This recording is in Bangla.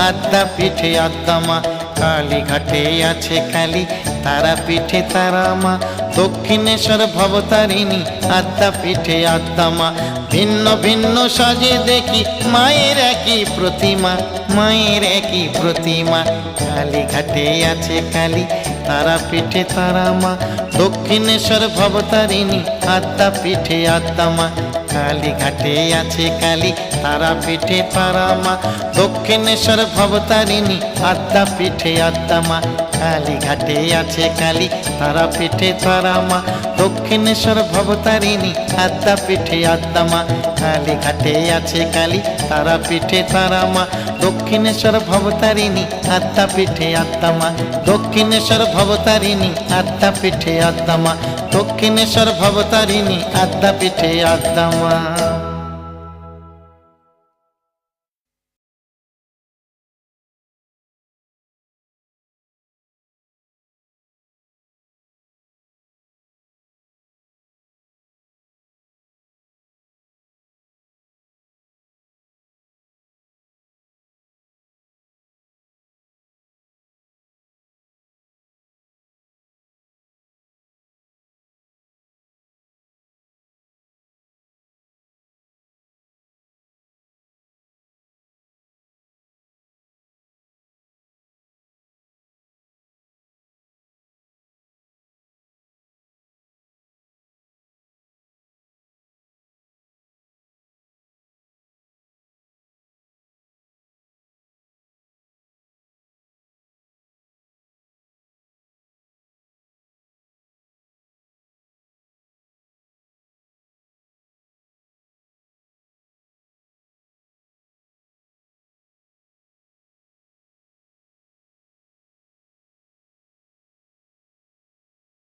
আদ্যা পিঠে আদ্যা মা। কালীঘাটে আছে কালী, তারা পিঠে তারা মা। দক্ষিণেশ্বর ভবতারিণী, আদ্যা পিঠে আদ্যা মা। ভিন্ন ভিন্ন সাজে দেখি মায়ের একই প্রতিমা, মায়ের একই প্রতিমা। কালীঘাটে আছে কালী, তারা পিঠে তারা মা। দক্ষিণেশ্বর ভবতারিণী, আদ্যা পিঠে আদ্যা মা। কালীঘাটে আছে কালী, তারা পিঠে তারা মা। দক্ষিণেশ্বর ভবতারিণী, আদ্যা পিঠে আদ্যা মা। কালীঘাটে আছে কালী, তারা পিঠে তারা মা। দক্ষিণেশ্বর ভবতারিণী, আদ্যা পিঠে আদ্যা মা। কালীঘাটে আছে কালী, তারা পিঠে তারা মা। দক্ষিণেশ্বর ভবতারিণী, আদ্যা পিঠে আদ্যা মা। দক্ষিণেশ্বর ভবতারিণী, আদ্যা পিঠে আদ্যা মা। দক্ষিণেশ্বর ভবতারিণী, আদ্যা পিঠে আদ্যা মা।